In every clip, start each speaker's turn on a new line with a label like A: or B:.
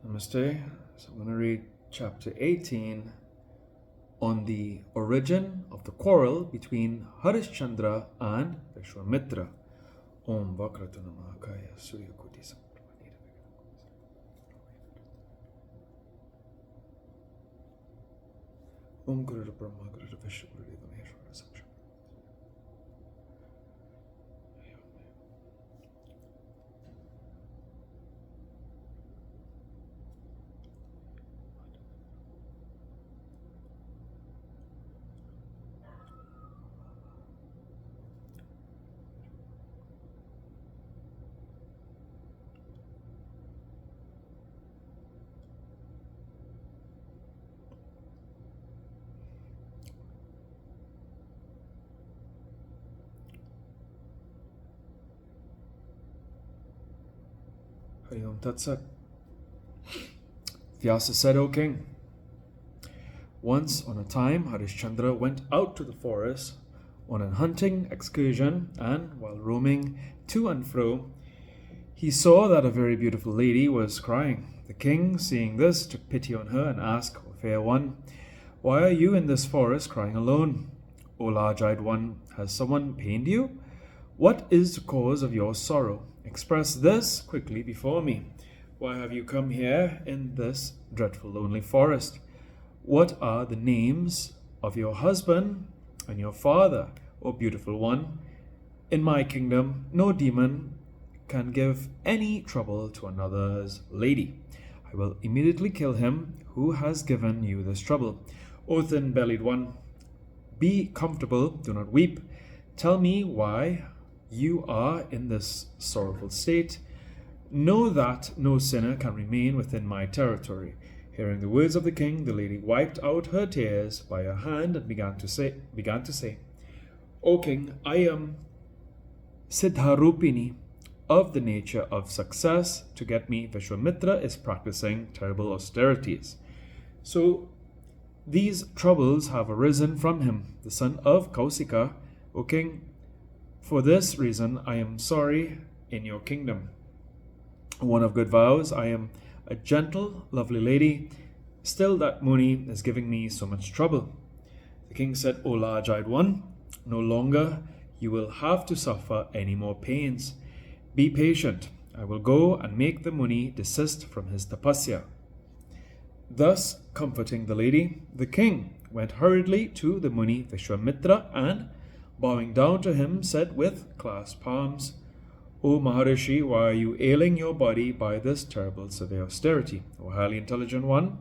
A: Namaste. So I'm going to read chapter 18 on the origin of the quarrel between Harishchandra and Vishwamitra. Om Vakratana Mahakaya Surya Koti Samprabha. Om Guru Brahma Guru Vishnu Guru Deva Maheshwara Samsha. Hari Om Tat Sat. Vyasa said, O king, once on a time Harishchandra went out to the forest on an hunting excursion, and while roaming to and fro, he saw that a very beautiful lady was crying. The king, seeing this, took pity on her and asked, O fair one, why are you in this forest crying alone? O large-eyed one, has someone pained you? What is the cause of your sorrow? Express this quickly before me. Why have you come here in this dreadful lonely forest? What are the names of your husband and your father, O beautiful one? In my kingdom, no demon can give any trouble to another's lady. I will immediately kill him who has given you this trouble. O thin-bellied one, be comfortable, do not weep. Tell me why you are in this sorrowful state. Know that no sinner can remain within my territory. Hearing the words of the king, the lady wiped out her tears by her hand and began to say, O king, I am Siddharupini, of the nature of success. To get me, Vishwamitra is practicing terrible austerities. So these troubles have arisen from him, the son of Kausika. O king, for this reason I am sorry in your kingdom. One of good vows, I am a gentle, lovely lady. Still that Muni is giving me so much trouble. The king said, O large-eyed one, no longer you will have to suffer any more pains. Be patient. I will go and make the Muni desist from his tapasya. Thus, comforting the lady, the king went hurriedly to the Muni Vishwamitra and, bowing down to him, said with clasped palms, O Maharishi, why are you ailing your body by this terrible severe austerity? O highly intelligent one,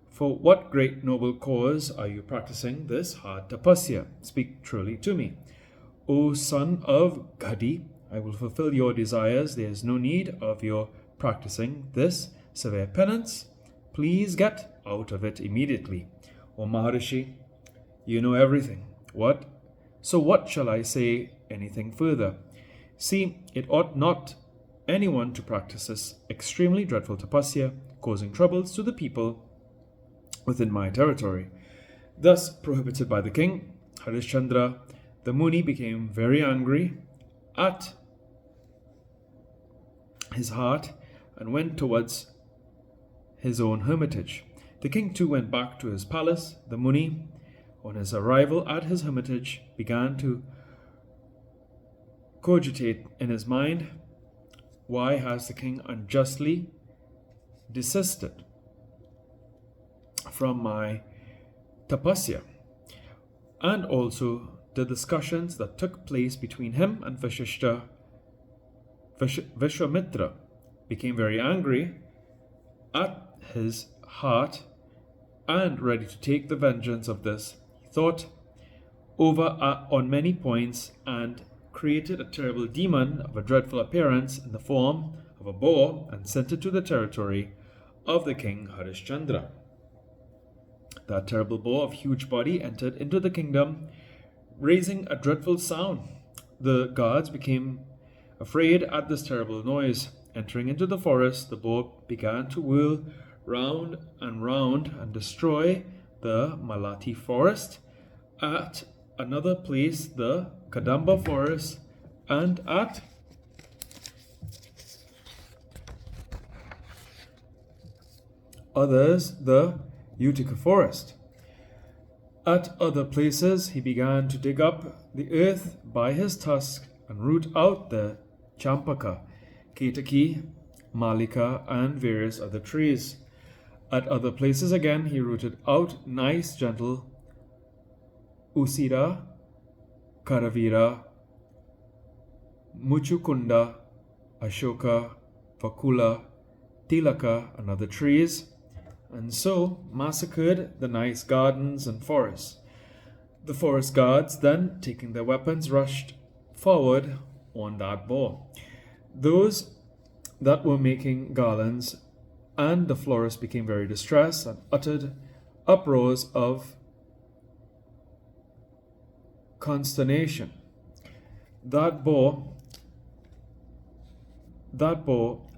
A: for what great noble cause are you practicing this hard tapasya? Speak truly to me. O son of Gadi, I will fulfill your desires. There is no need of your practicing this severe penance. Please get out of it immediately. O Maharishi, you know everything. What shall I say anything further? See, it ought not anyone to practice this extremely dreadful tapasya, causing troubles to the people within my territory. Thus prohibited by the king, Harishchandra, the Muni, became very angry at his heart and went towards his own hermitage. The king too went back to his palace. The Muni, on his arrival at his hermitage, began to cogitate in his mind, why has the king unjustly desisted from my tapasya? And also the discussions that took place between him and Vishwamitra, became very angry at his heart and ready to take the vengeance of this. He thought over on many points and created a terrible demon of a dreadful appearance in the form of a boar and sent it to the territory of the king Harishchandra. That terrible boar of huge body entered into the kingdom, raising a dreadful sound. The guards became afraid at this terrible noise. Entering into the forest, the boar began to whirl round and destroy the Malati forest. At another place, the Kadamba forest, and at others the Utica forest. At other places he began to dig up the earth by his tusk and root out the champaka, ketaki, malika, and various other trees. At other places again he rooted out nice gentle usida, karavira, muchukunda, ashoka, vakula, tilaka, and other trees, and so massacred the nice gardens and forests. The forest guards then, taking their weapons, rushed forward on that boar. Those that were making garlands and the florists became very distressed and uttered uproars of consternation. That boar,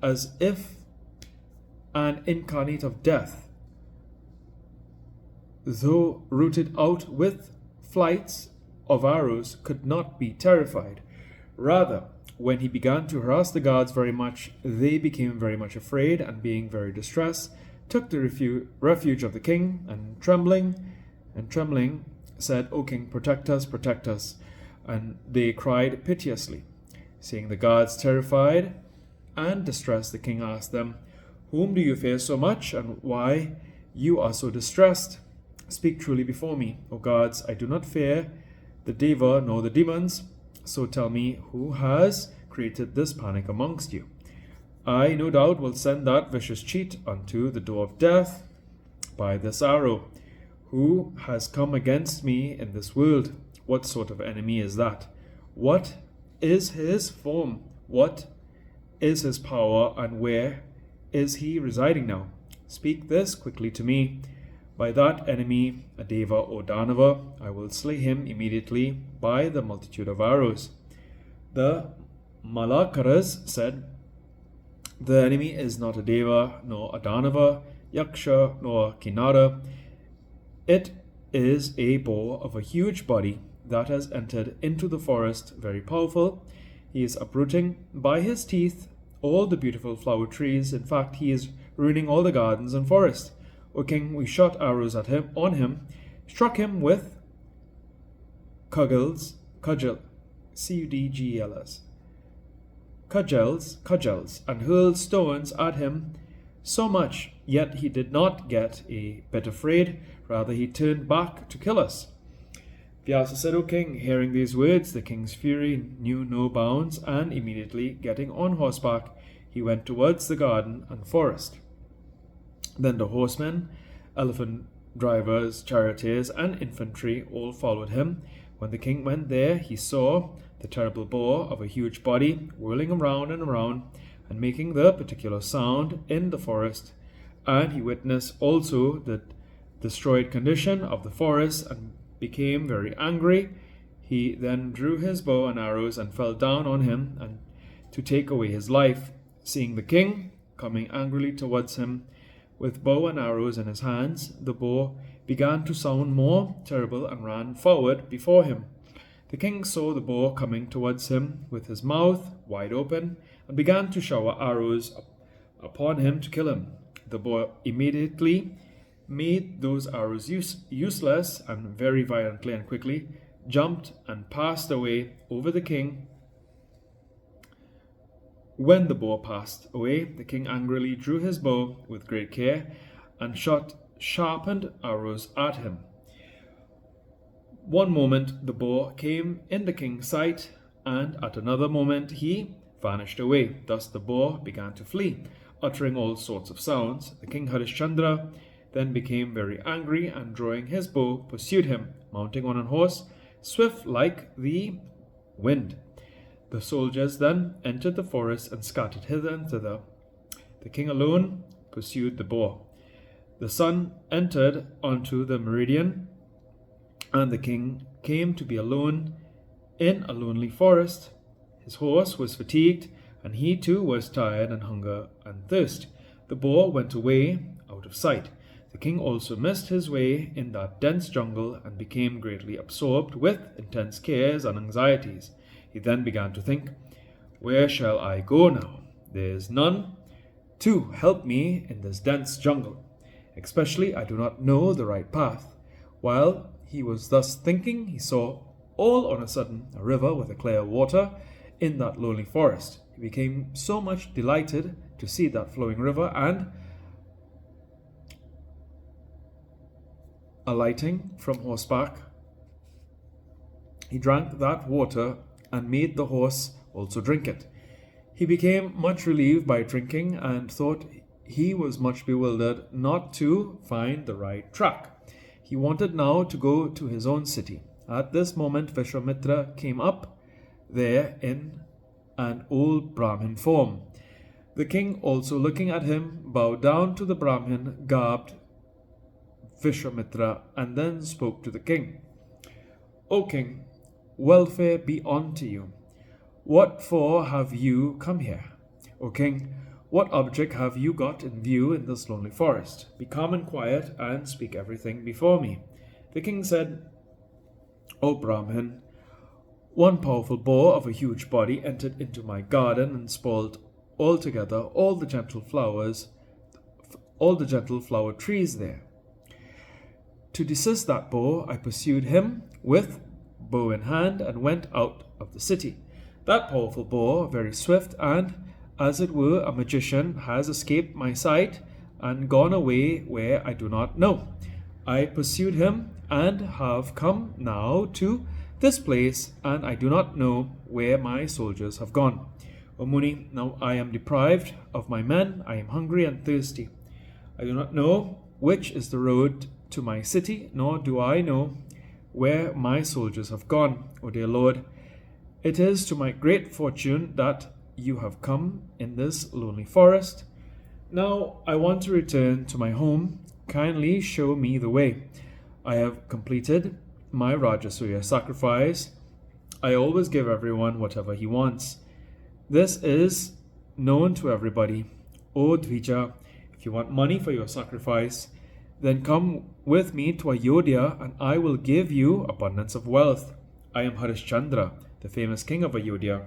A: as if an incarnate of death, though rooted out with flights of arrows, could not be terrified. Rather, when he began to harass the guards very much, they became very much afraid, and being very distressed, took the refuge of the king, and trembling, said, "O king, protect us, protect us." And they cried piteously. Seeing the guards terrified and distressed, the king asked them, "Whom do you fear so much, and why you are so distressed? Speak truly before me, O guards. I do not fear the Deva nor the demons. So tell me, who has created this panic amongst you? I, no doubt, will send that vicious cheat unto the door of death by this arrow. Who has come against me in this world? What sort of enemy is that? What is his form? What is his power? And where is he residing now? Speak this quickly to me. By that enemy, a Deva or Danava, I will slay him immediately by the multitude of arrows." The Malakaras said, "The enemy is not a Deva, nor a Danava, Yaksha, nor Kinara. It is a boar of a huge body that has entered into the forest, very powerful. He is uprooting by his teeth all the beautiful flower trees. In fact, he is ruining all the gardens and forests. O king, we shot arrows at him, struck him with cudgels, cudgels, and hurled stones at him so much, yet he did not get a bit afraid. Rather, he turned back to kill us." Vyasa said, "O king, hearing these words, the king's fury knew no bounds, and immediately getting on horseback, he went towards the garden and forest. Then the horsemen, elephant drivers, charioteers, and infantry all followed him. When the king went there, he saw the terrible boar of a huge body whirling around and around and making the particular sound in the forest. And he witnessed also the destroyed condition of the forest and became very angry. He then drew his bow and arrows and fell down on him and to take away his life. Seeing the king coming angrily towards him with bow and arrows in his hands, the boar began to sound more terrible and ran forward before him. The king saw the boar coming towards him with his mouth wide open and began to shower arrows upon him to kill him. The boar immediately made those arrows useless and very violently and quickly jumped and passed away over the king. When the boar passed away, the king angrily drew his bow with great care and shot sharpened arrows at him. One moment the boar came in the king's sight, and at another moment he vanished away. Thus the boar began to flee, uttering all sorts of sounds. The king Harishchandra then became very angry, and drawing his bow pursued him, mounting on a horse, swift like the wind. The soldiers then entered the forest and scattered hither and thither. The king alone pursued the boar. The sun entered onto the meridian, and the king came to be alone in a lonely forest. His horse was fatigued, and he too was tired and hunger and thirst. The boar went away out of sight. The king also missed his way in that dense jungle and became greatly absorbed with intense cares and anxieties. He then began to think, "Where shall I go now? There is none to help me in this dense jungle." Especially, I do not know the right path. While he was thus thinking, he saw all on a sudden a river with a clear water in that lonely forest. He became so much delighted to see that flowing river, and alighting from horseback, he drank that water and made the horse also drink it. He became much relieved by drinking and thought he was much bewildered not to find the right track. He wanted now to go to his own city. At this moment, Vishwamitra came up there in an old Brahmin form. The king, also looking at him, bowed down to the Brahmin, garbed Vishwamitra, and then spoke to the king. O king, welfare be unto you. What for have you come here? O king, what object have you got in view in this lonely forest? Be calm and quiet, and speak everything before me. The king said, O Brahmin, one powerful boar of a huge body entered into my garden and spoiled altogether all the gentle flower trees there. To desist that boar, I pursued him with bow in hand and went out of the city. That powerful boar, very swift and, as it were, a magician, has escaped my sight and gone away where I do not know. I pursued him and have come now to this place, and I do not know where my soldiers have gone. O Muni, now I am deprived of my men, I am hungry and thirsty. I do not know which is the road to my city, nor do I know where my soldiers have gone. O dear Lord, it is to my great fortune that you have come in this lonely forest. Now I want to return to my home. Kindly show me the way. I have completed my Rajasuya sacrifice. I always give everyone whatever he wants. This is known to everybody. O Dvija, if you want money for your sacrifice, then come with me to Ayodhya, and I will give you abundance of wealth. I am Harishchandra, the famous king of Ayodhya.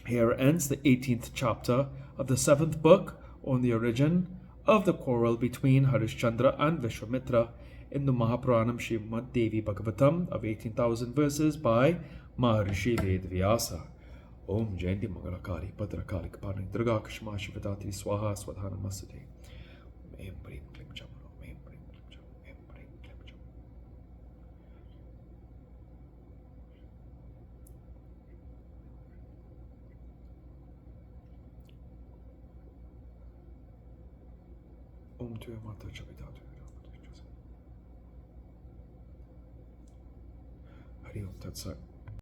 A: Here ends the 18th chapter of the 7th book on the origin of the quarrel between Harishchandra and Vishwamitra in the Mahapuranam Srimad Devi Bhagavatam of 18,000 verses by Maharishi Vedvyasa. Om Jayanti Mangalakari Bhadrakali Kapani Durga Kashma Shivadatri Swaha Swadhana Masate. Om Brim Klim Chamano, Om Brim Klim Chamano, Om Brim Klim Chamano. Om Tuya Mata Chavitatu. Hari Om Tat Sat.